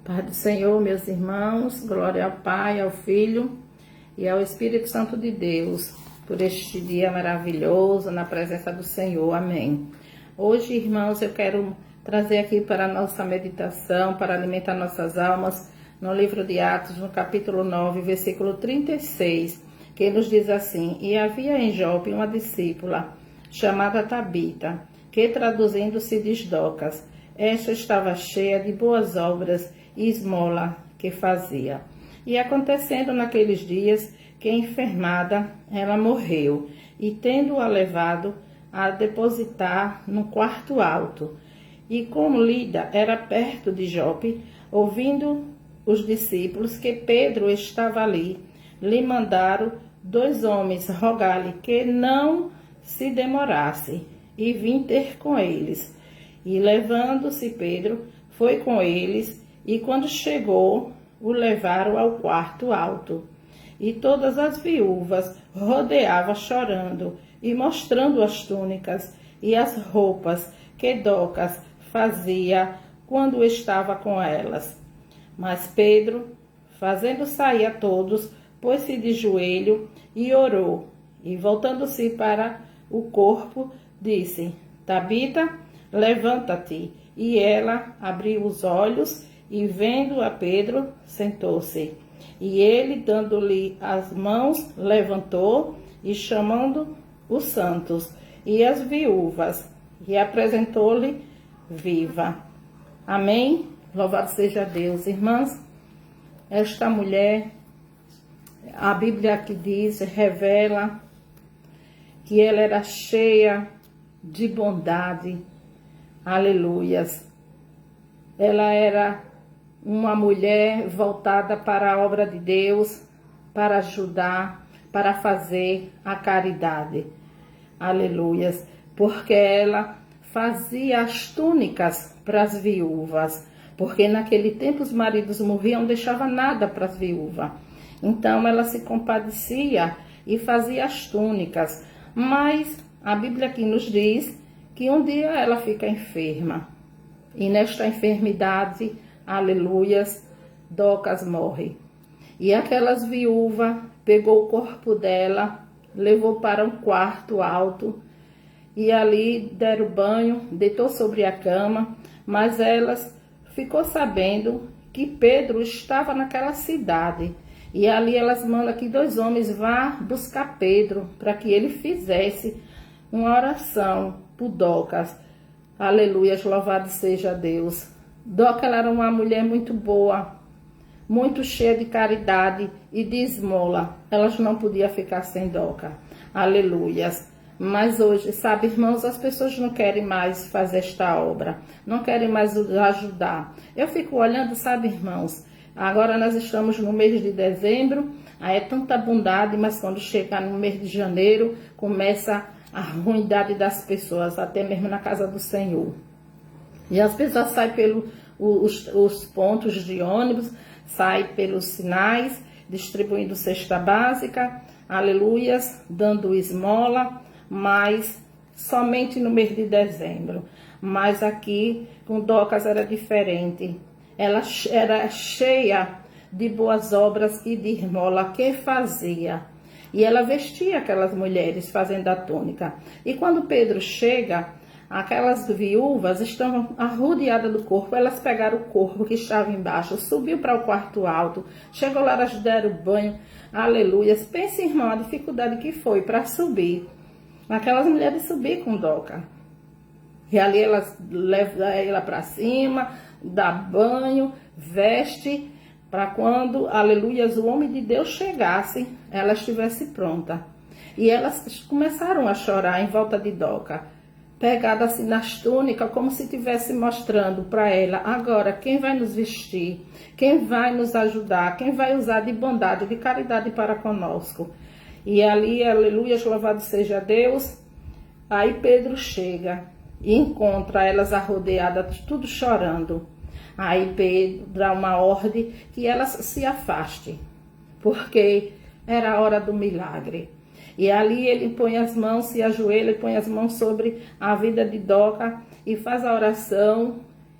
Paz do Senhor, meus irmãos, glória ao Pai, ao Filho e ao Espírito Santo de Deus, por este dia maravilhoso na presença do Senhor. Amém. Hoje, irmãos, eu quero trazer aqui para a nossa meditação, para alimentar nossas almas, no livro de Atos, no capítulo 9, versículo 36, que nos diz assim: E havia em Jope uma discípula, chamada Tabita, que traduzindo-se diz Docas. Esta estava cheia de boas obras e esmola que fazia. E acontecendo naqueles dias que, enfermada, ela morreu, e tendo-a levado a depositar no quarto alto. E como Lida era perto de Jope, ouvindo os discípulos que Pedro estava ali, lhe mandaram 2 homens rogar-lhe que não se demorasse, e vim ter com eles. E levando-se Pedro, foi com eles, e quando chegou, o levaram ao quarto alto. E todas as viúvas rodeavam chorando, e mostrando as túnicas e as roupas que Docas fazia quando estava com elas. Mas Pedro, fazendo sair a todos, pôs-se de joelho e orou, e voltando-se para o corpo, disse: Tabita, levanta-te. E ela abriu os olhos, e vendo a Pedro, sentou-se. E ele, dando-lhe as mãos, levantou, e chamando os santos e as viúvas, e apresentou-lhe viva. Amém? Louvado seja Deus. Irmãs, esta mulher, a Bíblia aqui diz, revela que ela era cheia de bondade. Aleluias. Ela era uma mulher voltada para a obra de Deus, para ajudar, para fazer a caridade. Aleluias. Porque ela fazia as túnicas para as viúvas. Porque naquele tempo os maridos morriam, não deixava nada para as viúvas. Então ela se compadecia e fazia as túnicas. Mas a Bíblia aqui nos diz que um dia ela fica enferma. E nesta enfermidade, aleluias, Docas morre. E aquelas viúvas pegou o corpo dela, levou para um quarto alto, e ali deram banho, deitou sobre a cama, mas elas ficou sabendo que Pedro estava naquela cidade. E ali elas mandam que 2 homens vá buscar Pedro, para que ele fizesse uma oração por Docas. Aleluia, louvado seja Deus. Docas era uma mulher muito boa, muito cheia de caridade e de esmola. Elas não podiam ficar sem Docas. Aleluias. Mas hoje, sabe, irmãos, as pessoas não querem mais fazer esta obra, não querem mais ajudar. Eu fico olhando, sabe, irmãos, agora nós estamos no mês de dezembro, aí é tanta bondade, mas quando chega no mês de janeiro, começa a ruindade das pessoas, até mesmo na casa do Senhor. E as pessoas saem pelos pontos de ônibus, saem pelos sinais, distribuindo cesta básica, aleluias, dando esmola, mas somente no mês de dezembro. Mas aqui com Docas era diferente. Ela era cheia de boas obras e de esmola que fazia. E ela vestia aquelas mulheres fazendo a túnica. E quando Pedro chega, aquelas viúvas estavam arrodeadas do corpo. Elas pegaram o corpo que estava embaixo, subiu para o quarto alto, chegou lá, elas deram banho. Aleluias. Pense, irmão, a dificuldade que foi para subir. Aquelas mulheres subir com Docas. E ali elas levam ela para cima, dá banho, veste, para quando, aleluias, o homem de Deus chegasse, ela estivesse pronta. E elas começaram a chorar em volta de Docas, pegada assim nas túnicas, como se estivesse mostrando para ela: agora, quem vai nos vestir? Quem vai nos ajudar? Quem vai usar de bondade, de caridade para conosco? E ali, aleluia, louvado seja Deus. Aí Pedro chega e encontra elas arrodeadas, tudo chorando. Aí Pedro dá uma ordem que elas se afastem, porque era a hora do milagre. E ali ele põe as mãos, se ajoelha e põe as mãos sobre a vida de Docas e faz a oração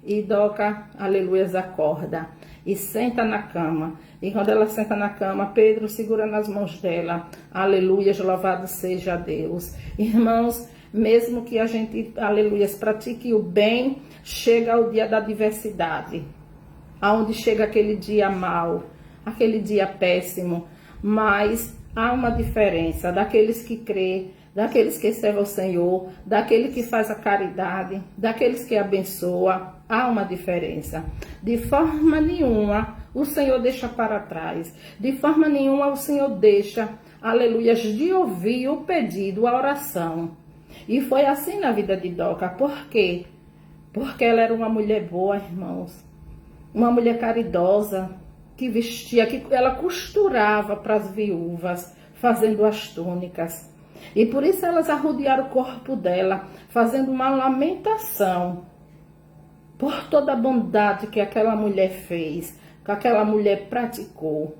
E Doca, aleluias, acorda e senta na cama. E quando ela senta na cama, Pedro segura nas mãos dela. Aleluias, louvado seja Deus. Irmãos, mesmo que a gente, aleluias, pratique o bem, chega o dia da adversidade. Aonde chega aquele dia mau, aquele dia péssimo. Mas há uma diferença daqueles que crê, daqueles que servem ao Senhor, daquele que faz a caridade, daqueles que abençoa. Há uma diferença. De forma nenhuma o Senhor deixa para trás. De forma nenhuma o Senhor deixa, aleluias, de ouvir o pedido, a oração. E foi assim na vida de Doca. Por quê? Porque ela era uma mulher boa, irmãos. Uma mulher caridosa, que vestia, que ela costurava para as viúvas, fazendo as túnicas. E por isso elas arrodearam o corpo dela, fazendo uma lamentação por toda a bondade que aquela mulher fez, que aquela mulher praticou.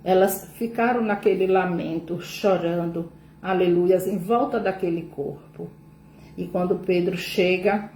Elas ficaram naquele lamento, chorando, aleluias, em volta daquele corpo. E quando Pedro chega,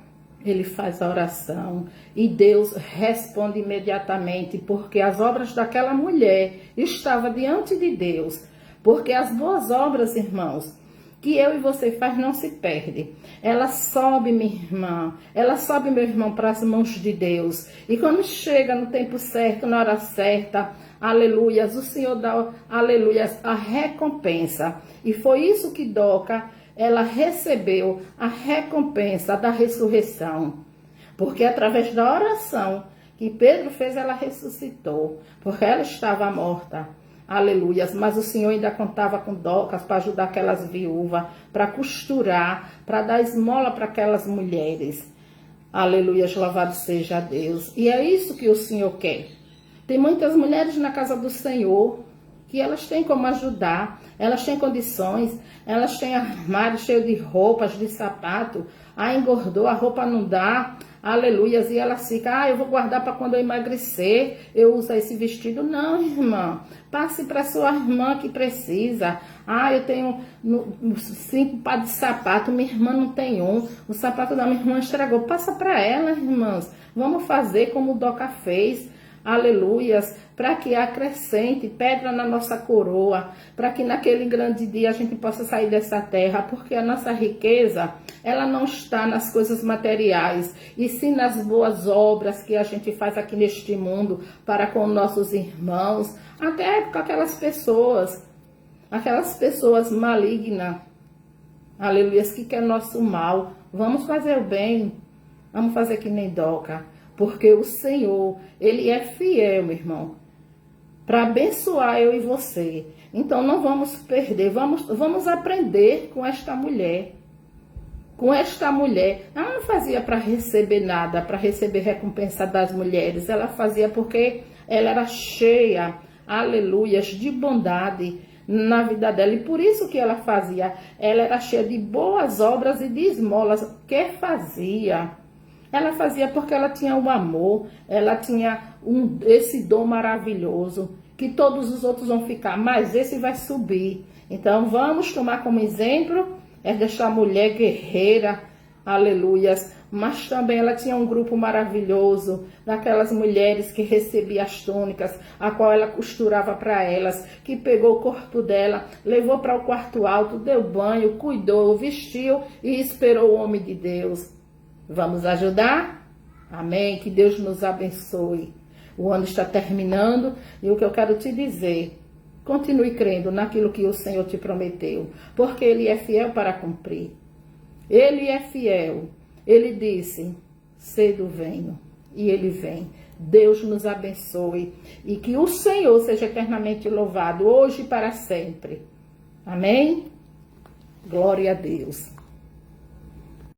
ele faz a oração e Deus responde imediatamente, porque as obras daquela mulher estavam diante de Deus. Porque as boas obras, irmãos, que eu e você faz não se perde. Ela sobe, minha irmã, ela sobe, meu irmão, para as mãos de Deus. E quando chega no tempo certo, na hora certa, aleluias, o Senhor dá, aleluias, a recompensa. E foi isso que Doca, ela recebeu, a recompensa da ressurreição. Porque através da oração que Pedro fez, ela ressuscitou. Porque ela estava morta. Aleluias, mas o Senhor ainda contava com Docas para ajudar aquelas viúvas, para costurar, para dar esmola para aquelas mulheres. Aleluias, louvado seja Deus. E é isso que o Senhor quer. Tem muitas mulheres na casa do Senhor que elas têm como ajudar, elas têm condições, elas têm armário cheio de roupas, de sapato. Engordou, a roupa não dá. Aleluias, e ela fica, eu vou guardar para quando eu emagrecer, eu usar esse vestido. Não, irmã, passe para sua irmã que precisa. Eu tenho 5 pares de sapato, minha irmã não tem um, o sapato da minha irmã estragou. Passa para ela, irmãs, vamos fazer como o Doca fez. Aleluias, para que acrescente pedra na nossa coroa, para que naquele grande dia a gente possa sair dessa terra, porque a nossa riqueza, ela não está nas coisas materiais, e sim nas boas obras que a gente faz aqui neste mundo, para com nossos irmãos, até com aquelas pessoas malignas, aleluias, que quer nosso mal. Vamos fazer o bem, vamos fazer que nem Doca. Porque o Senhor, Ele é fiel, meu irmão, para abençoar eu e você. Então não vamos perder, vamos aprender com esta mulher. Com esta mulher, ela não fazia para receber nada, para receber recompensa das mulheres. Ela fazia porque ela era cheia, aleluias, de bondade na vida dela. E por isso que ela fazia. Ela era cheia de boas obras e de esmolas que fazia. Ela fazia porque ela tinha o amor, ela tinha esse dom maravilhoso, que todos os outros vão ficar, mas esse vai subir. Então vamos tomar como exemplo desta mulher guerreira, aleluias. Mas também ela tinha um grupo maravilhoso, daquelas mulheres que recebiam as túnicas, a qual ela costurava para elas, que pegou o corpo dela, levou para o quarto alto, deu banho, cuidou, vestiu e esperou o homem de Deus. Vamos ajudar? Amém? Que Deus nos abençoe. O ano está terminando e o que eu quero te dizer, continue crendo naquilo que o Senhor te prometeu, porque Ele é fiel para cumprir. Ele é fiel. Ele disse, cedo venho, e Ele vem. Deus nos abençoe e que o Senhor seja eternamente louvado, hoje e para sempre. Amém? Glória a Deus.